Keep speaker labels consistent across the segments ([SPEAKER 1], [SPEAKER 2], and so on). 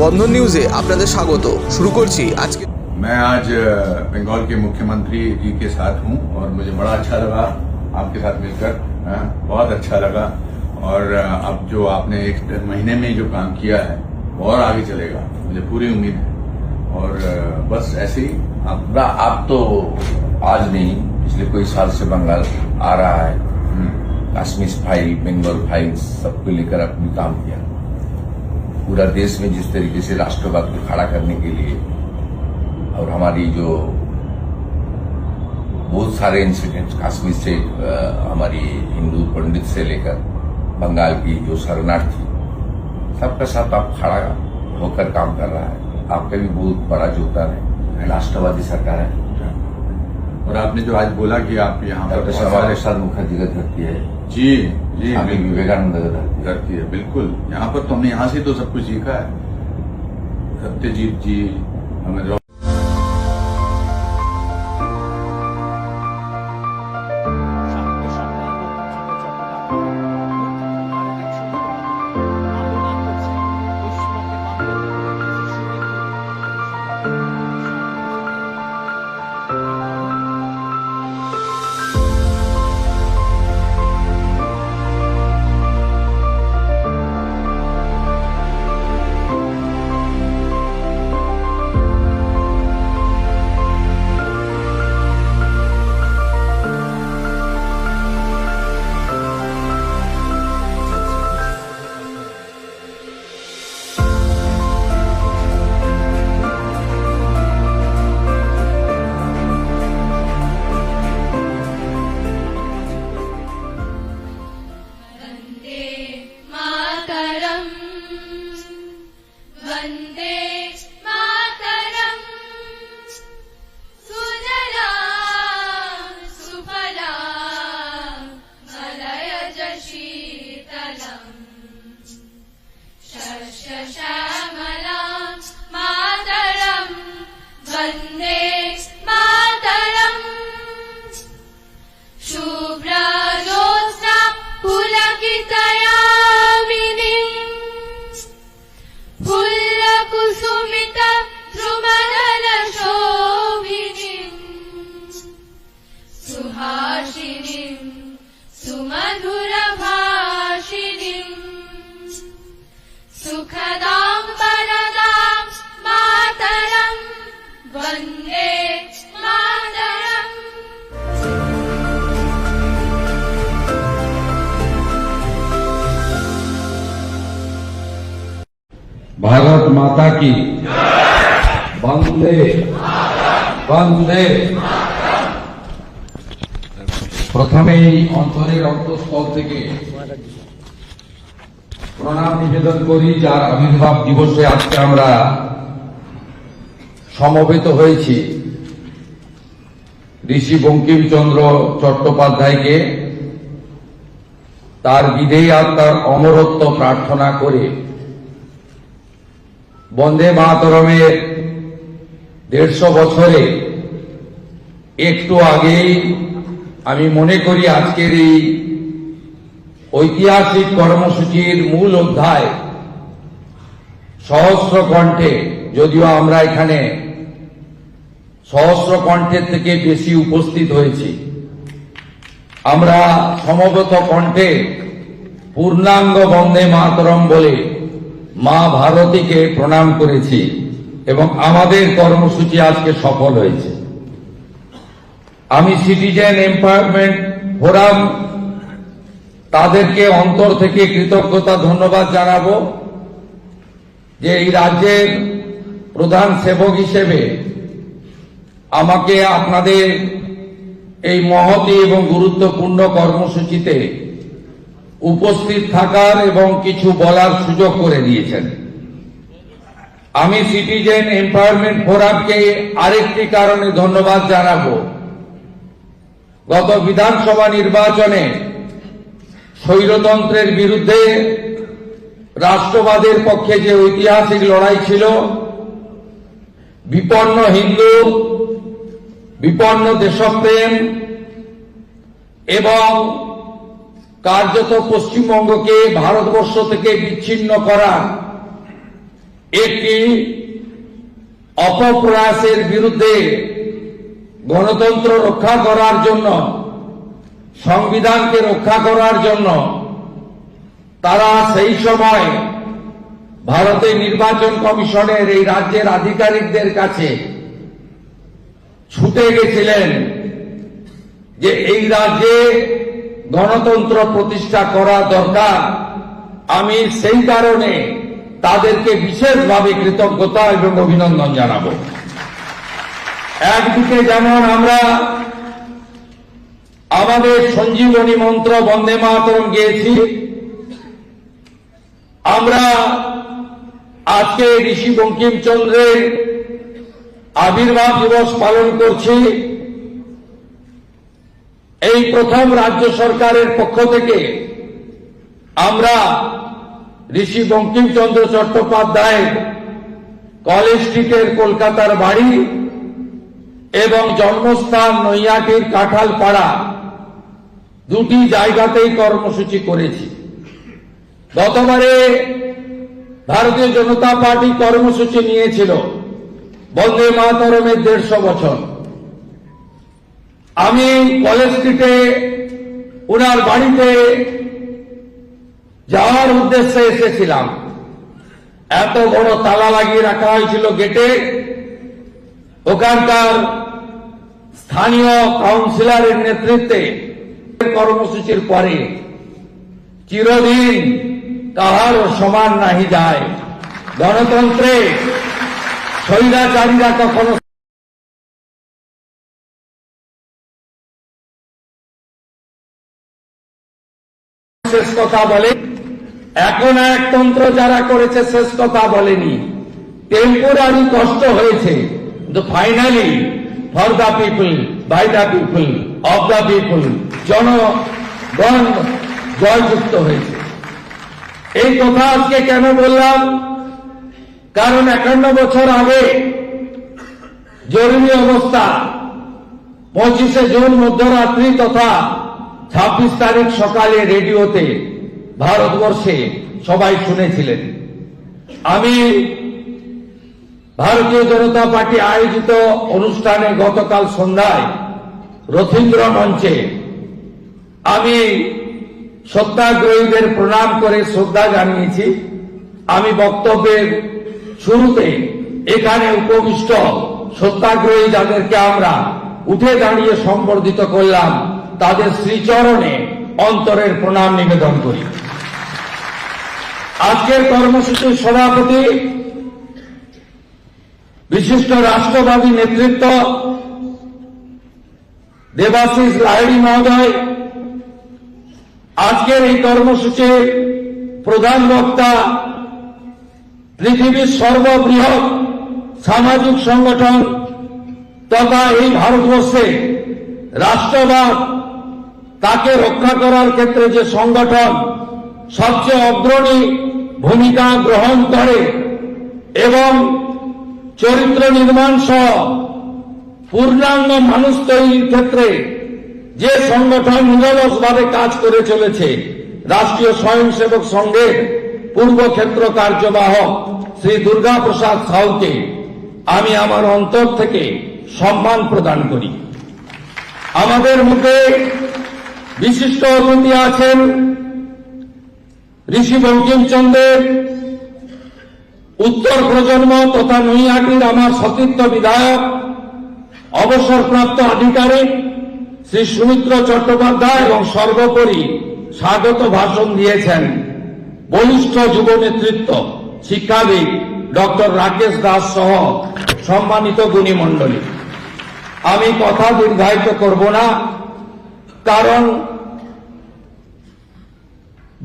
[SPEAKER 1] বন্ধন নিউজে আপনাদের স্বাগত। শুরু করছি আজকে।
[SPEAKER 2] मैं आज बंगाल के मुख्यमंत्री जी के साथ हूं और मुझे बड़ा अच्छा लगा आपके साथ मिलकर, बहुत अच्छा लगा। और अब जो आपने एक महीने में जो काम किया है वो और आगे चलेगा, मुझे पूरी उम्मीद है। और बस ऐसे ही
[SPEAKER 3] आप तो आज नहीं, पिछले कोई साल से बंगाल आ रहा है। कश्मीर फाइल, बंगाल फाइल सबको लेकर आपने काम किया। पूरा देश में जिस तरीके से राष्ट्रवाद को खड़ा करने के लिए और हमारी जो बहुत सारे इंसिडेंट कश्मीर से हमारी हिंदू पंडित से लेकर बंगाल की जो शरणार्थी सबका साथ आप खड़ा होकर काम कर रहा है। आपका भी बहुत बड़ा योगदान है, राष्ट्रवादी सरकार है।
[SPEAKER 2] और आपने जो आज बोला कि आप यहाँ पर
[SPEAKER 3] डॉक्टर श्यामा प्रसाद मुखर्जी का धरती है,
[SPEAKER 2] जी जी
[SPEAKER 3] स्वामी विवेकानंद का धरती
[SPEAKER 2] करती है, बिल्कुल। यहाँ पर तो हमने यहाँ से तो सब कुछ सीखा है। सत्यजीत जी हमें
[SPEAKER 4] वन्दे मातरम् सुजलां सुफलां मलयज शीतलम् शस्यश्यामलां मातरम् वन्दे मातरम् शुभ्रजोत्स्ना पुलकितयामिनीं फुल्लकुसुमित द्रुमदलशोभिनीं सुहासिनीं सुमधुरभाषिणीं सुखदां वरदां मातरं वन्दे मातरम्।
[SPEAKER 5] भारत माता की वंदे वंदे। প্রথমেই অন্তরের অন্তঃস্থল থেকে প্রণাম নিবেদন করি যার আবির্ভাব দিবসে আজকে আমরা সমবেত হয়েছি, ঋষি বঙ্কিমচন্দ্র চট্টোপাধ্যায়কে তার বিদেয়ী আত্মার অমরত্ব প্রার্থনা করে বন্দে মাতরমের 150 বছরে একটু আগেই আমি মনে করি আজকের এই ঐতিহাসিক কর্মসূচির মূল অধ্যায় সহস্র কণ্ঠে, যদিও আমরা এখানে সহস্র কণ্ঠের থেকে বেশি উপস্থিত হয়েছি, আমরা সমবেত কণ্ঠে পূর্ণাঙ্গ বন্দে মাতরম বলে মা ভারতীকে প্রণাম করেছি এবং আমাদের কর্মসূচি আজকে সফল হয়েছে। আমি সিটিজেন এম্পাওয়ারমেন্ট ফোরাম তাদেরকে অন্তর থেকে কৃতজ্ঞতা ধন্যবাদ জানাবো যে এই রাজ্যের প্রধান সেবক হিসেবে আমাকে আপনাদের এই মহতী এবং গুরুত্বপূর্ণ কর্মসূচিতে উপস্থিত থাকার এবং কিছু বলার সুযোগ করে দিয়েছেন। আমি সিটিজেন এম্পাওয়ারমেন্ট ফোরামকে আরেকটি কারণে ধন্যবাদ জানাবো। গত বিধানসভা নির্বাচনে স্বৈরতন্ত্রের বিরুদ্ধে রাষ্ট্রবাদের পক্ষে যে ঐতিহাসিক লড়াই ছিল, বিপন্ন হিন্দু, বিপন্ন দেশপ্রেম এবং কার্যত পশ্চিমবঙ্গকে ভারতবর্ষ থেকে বিচ্ছিন্ন করা একটি অপপ্রয়াসের বিরুদ্ধে গণতন্ত্র রক্ষা করার জন্য, সংবিধানকে রক্ষা করার জন্য তারা সেই সময় ভারতের নির্বাচন কমিশনের এই রাজ্যের আধিকারিকদের কাছে ছুটে গেছিলেন যে এই রাজ্যে গণতন্ত্র প্রতিষ্ঠা করা দরকার। আমি সেই কারণে তাদেরকে বিশেষভাবে কৃতজ্ঞতা এবং অভিনন্দন জানাবো। একদিকে যেমন আমরা আমাদের সঞ্জীবনী মন্ত্র বন্দে মাতরম গেয়েছি, আমরা আজকে ঋষি বঙ্কিমচন্দ্রের আবির্ভাব দিবস পালন করছি। এই প্রথম রাজ্য সরকারের পক্ষ থেকে আমরা ঋষি বঙ্কিমচন্দ্র চট্টোপাধ্যায়ের কলেজ স্ট্রিটের কলকাতার বাড়ি এবং জন্মস্থান নৈয়াটির কাঁঠালপাড়া দুটি জায়গাতেই কর্মসূচি করেছি। গতবারে ভারতীয় জনতা পার্টি কর্মসূচি নিয়েছিল বন্দে মাতরমের 150 বছর। আমি কলেজ স্ট্রিটে ওনার বাড়িতে যাওয়ার উদ্দেশ্যে এসেছিলাম। এত বড় তালা লাগিয়ে রাখা হয়েছিল গেটে। ওখানকার স্থানীয় কাউন্সিলরের নেতৃত্বে কর্মসূচির পরে চিরদিন কাহারও সমান নাহি যায়, গণতন্ত্রে স্বৈরাচারীরা কখনো শেষ কথা বলে, এখন একতন্ত্র যারা করেছে শেষ কথা বলেনি। টেম্পোরারি কষ্ট হয়েছে, কিন্তু finally for the people, by the people, of the people, জনগণ জয়যুক্ত হয়েছে। এই কথা আজকে কেন বললাম? কারণ 51 বছর আগে জরুরি অবস্থা 25শে জুন মধ্যরাত্রি তথা 26 তারিখ সকালে রেডিওতে ভারতবর্ষে সবাই শুনেছিলেন। আমি ভারতীয় জনতা পার্টি আয়োজিত অনুষ্ঠানে গতকাল সন্ধ্যায় রথীন্দ্র মঞ্চে আমি সত্যাগ্রহীদের প্রণাম করে শ্রদ্ধা জানিয়েছি। আমি বক্তব্যের শুরুতে এখানে উপবিষ্ট সত্যাগ্রহী যাদেরকে আমরা উঠে দাঁড়িয়ে সম্বর্ধিত করলাম, তাদের শ্রীচরণে অন্তরের প্রণাম নিবেদন করি। আজকের কর্মসূচির সভাপতি বিশিষ্ট রাষ্ট্রবাদী নেতৃত্ব দেবাশিস লাহিড়ী মহোদয়, আজকের এই কর্মসূচির প্রধান বক্তা পৃথিবীর সর্ববৃহৎ সামাজিক সংগঠন তথা এই ভারতবর্ষে রাষ্ট্রবাদ তাকে রক্ষা করার ক্ষেত্রে যে সংগঠন সবচেয়ে অগ্রণী ভূমিকা গ্রহণ করে এবং চরিত্র নির্মাণ সহ পূর্ণাঙ্গ মানুষ তৈরির ক্ষেত্রে যে সংগঠন নিরলসভাবে কাজ করে চলেছে, রাষ্ট্রীয় স্বয়ংসেবক সংঘের পূর্ব ক্ষেত্র কার্যবাহক শ্রী দুর্গা প্রসাদ সাউকে আমি আমার অন্তর থেকে সম্মান প্রদান করি। আমাদের মধ্যে বিশিষ্ট অতিথি আছেন ঋষি বঙ্কিমচন্দ্রের উত্তর প্রজন্ম তথা নৈহাটির আমার সতীর্থ বিধায়ক অবসরপ্রাপ্ত আধিকারিক শ্রী সুমিত্র চট্টোপাধ্যায় এবং সর্বোপরি স্বাগত ভাষণ দিয়েছেন বলিষ্ঠ যুব নেতৃত্ব শিক্ষাবিদ ডক্টর রাকেশ দাস সহ সম্মানিত গুণী মণ্ডলী। আমি কথা দীর্ঘায়িত করব না, কারণ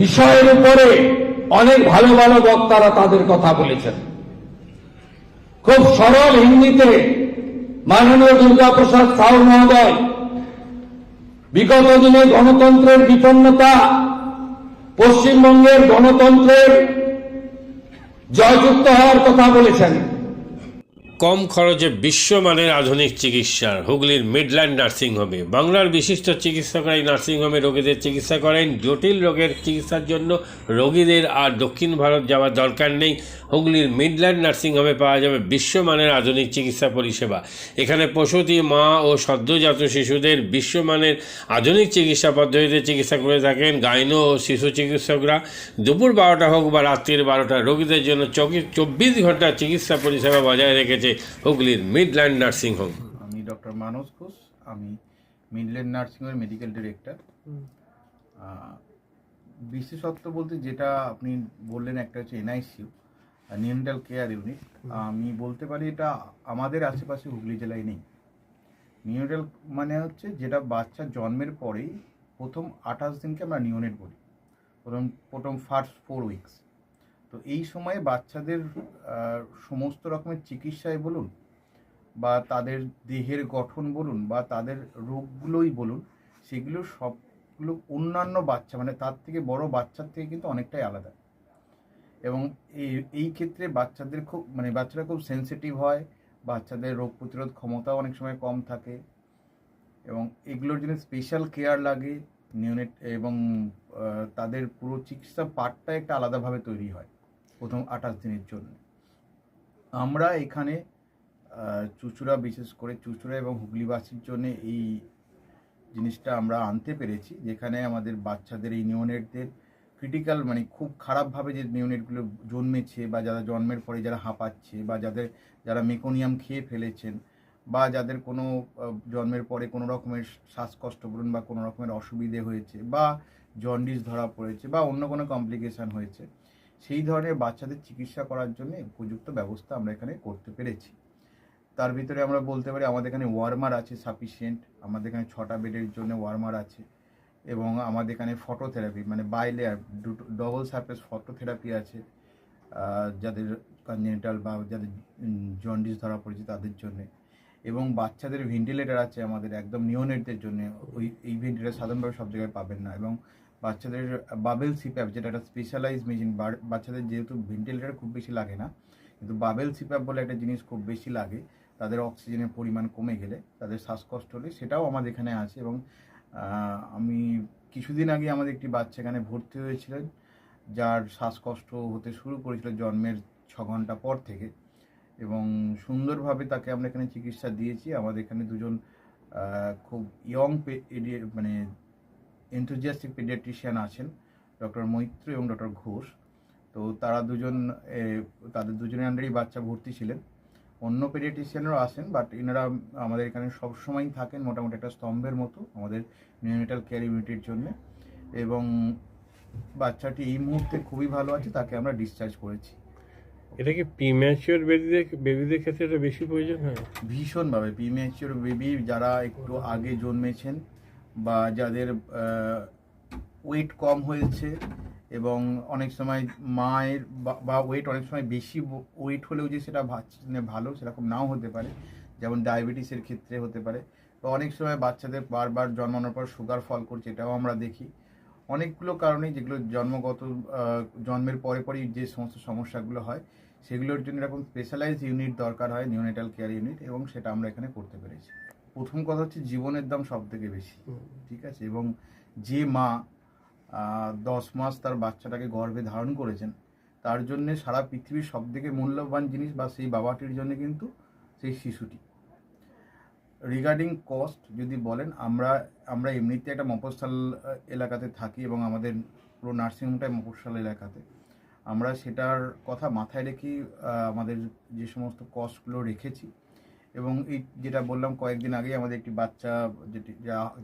[SPEAKER 5] বিষয়ের উপরে অনেক ভালো ভালো বক্তারা তাদের কথা বলেছেন। খুব সরল হিন্দিতে মাননীয় দুর্গা প্রসাদ সাউ মহোদয় বিগত দিনে গণতন্ত্রের বিপন্নতা, পশ্চিমবঙ্গের গণতন্ত্রের জয়যুক্ত হওয়ার কথা বলেছেন।
[SPEAKER 6] কম খরচে বিশ্বমানের আধুনিক চিকিৎসার হুগলির মিডল্যান্ড নার্সিংহোমে বাংলার বিশিষ্ট চিকিৎসকরা এই নার্সিংহোমে রোগীদের চিকিৎসা করেন। জটিল রোগের চিকিৎসার জন্য রোগীদের আর দক্ষিণ ভারত যাওয়ার দরকার নেই। হুগলির মিডল্যান্ড নার্সিংহোমে পাওয়া যাবে বিশ্বমানের আধুনিক চিকিৎসা পরিষেবা। এখানে প্রসূতি মা ও সদ্যজাত শিশুদের বিশ্বমানের আধুনিক চিকিৎসা পদ্ধতিতে চিকিৎসা করে থাকেন গাইনো ও শিশু চিকিৎসকরা। দুপুর 12টা হোক বা রাত্রির 12টা, রোগীদের জন্য 24 ঘন্টা চিকিৎসা পরিষেবা বজায় রেখেছে হুগলির মিডল্যান্ড নার্সিংহোম।
[SPEAKER 7] আমি ডক্টর মানস ঘোষ, আমি মিডল্যান্ড নার্সিংহোমের মেডিকেল ডিরেক্টর। বিশেষত্ব বলতে যেটা আপনি বললেন, একটা হচ্ছে এনআইসিইউ, নিউনেটাল কেয়ার ইউনিট। আমি বলতে পারি এটা আমাদের আশেপাশে হুগলি জেলায় নেই। নিউনেটাল মানে হচ্ছে যেটা বাচ্চা জন্মের পরেই প্রথম 28 দিনকে আমরা নিউনেট বলি, প্রথম ফার্স্ট 4 উইকস। তো এই সময়ে বাচ্চাদের সমস্ত রকমের চিকিৎসায় বলুন বা তাদের দেহের গঠন বলুন বা তাদের রোগগুলোই বলুন, সেগুলো সবগুলো অন্যান্য বাচ্চা মানে তার থেকে বড় বাচ্চার থেকে কিন্তু অনেকটাই আলাদা। এবং এই ক্ষেত্রে বাচ্চারা খুব সেন্সিটিভ হয়, বাচ্চাদের রোগ প্রতিরোধ ক্ষমতাও অনেক সময় কম থাকে এবং এগুলোর জন্য স্পেশাল কেয়ার লাগে নিউনেট, এবং তাদের পুরো চিকিৎসা পার্টটা একটা আলাদাভাবে তৈরি হয় প্রথম 28 দিনের জন্য। আমরা এখানে চুঁচুড়া, বিশেষ করে চুঁচুড়া এবং হুগলিবাসীর জন্য এই জিনিসটা আমরা আনতে পেরেছি, যেখানে আমাদের বাচ্চাদের এই নিউনেটদের ক্রিটিক্যাল মানে খুব খারাপভাবে যে নিউনেটগুলো জন্মেছে বা যারা জন্মের পরে যারা হাঁপাচ্ছে বা যারা মেকোনিয়াম খেয়ে ফেলেছেন বা যাদের কোনো জন্মের পরে কোনো রকমের শ্বাসকষ্ট বলুন বা কোনো রকমের অসুবিধে হয়েছে বা জন্ডিস ধরা পড়েছে বা অন্য কোনো কমপ্লিকেশান হয়েছে, সেই ধরনের বাচ্চাদের চিকিৎসা করার জন্য উপযুক্ত ব্যবস্থা আমরা এখানে করতে পেরেছি। তার ভিতরে আমরা বলতে পারি আমাদের এখানে ওয়ার্মার আছে সাফিসিয়েন্ট, আমাদের এখানে 6টা বেডের জন্য ওয়ার্মার আছে এবং আমাদের এখানে ফটোথেরাপি মানে বাইলেয়ার ডবল সারফেস ফটোথেরাপি আছে যাদের কনজেনিটাল বা যাদের জন্ডিস ধরা পড়েছে তাদের জন্যে, এবং বাচ্চাদের ভেন্টিলেটার আছে আমাদের একদম নিওনেটদের জন্য। এই ভেন্টিলেটার সাধারণভাবে সব জায়গায় পাবেন না, এবং বাচ্চাদের বাবেল সিপ্যাপ যেটা একটা স্পেশালাইজ মেশিন, বাচ্চাদের যেহেতু ভেন্টিলেটার খুব বেশি লাগে না, কিন্তু বাবেল সিপ্যাপ বলে একটা জিনিস খুব বেশি লাগে, তাদের অক্সিজেনের পরিমাণ কমে গেলে, তাদের শ্বাসকষ্ট হলে, সেটাও আমাদের এখানে আছে। এবং আমি কিছুদিন আগে আমাদের একটি বাচ্চা এখানে ভর্তি হয়েছিলেন যার শ্বাসকষ্ট হতে শুরু করেছিল জন্মের 6 ঘন্টা পর থেকে, এবং সুন্দরভাবে তাকে আমরা এখানে চিকিৎসা দিয়েছি। আমাদের এখানে দুজন খুব ইয়ং মানে এনথুজিয়াস্টিক পেডিয়াট্রিশিয়ান আছেন, ডক্টর মৈত্র এবং ডক্টর ঘোষ। তো তারা তাদের দুজনের আন্ডারেই বাচ্চা ভর্তি ছিলেন। অন্য পেডিয়াট্রিশিয়ানরাও আসেন, বাট এনারা আমাদের এখানে সবসময়ই থাকেন মোটামুটি একটা স্তম্ভের মতো আমাদের নিউনেটাল কেয়ার ইউনিটের জন্য। এবং বাচ্চাটি এই মুহূর্তে খুবই ভালো আছে, তাকে আমরা ডিসচার্জ করেছি।
[SPEAKER 6] এটা কি প্রিম্যাচিওর বেবিদের ক্ষেত্রে এটা বেশি প্রয়োজন হয়?
[SPEAKER 7] ভীষণভাবে প্রিম্যাচিওর বেবি যারা একটু আগে জন্মেছেন বা যাদের ওয়েট কম হয়েছে, এবং অনেক সময় মায়ের বা ওয়েট অনেক সময় বেশি ওয়েট হলেও যে সেটা ভালো সেরকম নাও হতে পারে, যেমন ডায়াবেটিসের ক্ষেত্রে হতে পারে। তো অনেক সময় বাচ্চাদের বারবার জন্মানোর পর সুগার ফল করছে, এটাও আমরা দেখি। অনেকগুলো কারণেই যেগুলো জন্মের পরেই যে সমস্ত সমস্যাগুলো হয়, সেগুলোর জন্য এরকম স্পেশালাইজড ইউনিট দরকার হয়, নিউনেটাল কেয়ার ইউনিট, এবং সেটা আমরা এখানে করতে পেরেছি। প্রথম কথা হচ্ছে জীবনের দাম সব থেকে বেশি, ঠিক আছে, এবং যে মা 10 মাস তার বাচ্চাটাকে গর্ভে ধারণ করেছেন, তার জন্য সারা পৃথিবীর সব থেকে মূল্যবান জিনিস বা সেই বাবাটির জন্য কিন্তু সেই শিশুটি। রিগার্ডিং কস্ট যদি বলেন, আমরা এমনিতে একটা মফস্বল এলাকাতে থাকি এবং আমাদের পুরো নার্সিংহোমটাই মফস্বল এলাকাতে। আমরা সেটার কথা মাথায় রেখেই আমাদের যে সমস্ত কস্টগুলো রেখেছি। এবং এই যেটা বললাম, কয়েকদিন আগেই আমাদের একটি বাচ্চা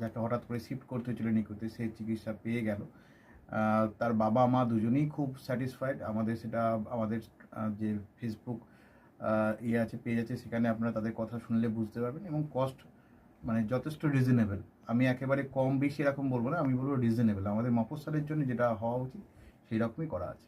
[SPEAKER 7] যাকে হঠাৎ করে শিফট করতে হয়েছিল নিকুতে, সে চিকিৎসা পেয়ে গেল। তার বাবা মা দুজনেই খুব স্যাটিসফাইড। আমাদের যে ফেসবুক পেজ আছে, সেখানে আপনারা তাদের কথা শুনলে বুঝতে পারবেন। এবং কস্ট মানে যথেষ্ট রিজনেবল, আমি একেবারে কম বেশি এরকম বলবো না, আমি বলবো রিজনেবল। আমাদের মফস্বলের জন্য যেটা হওয়া উচিত সেই রকমই করা আছে।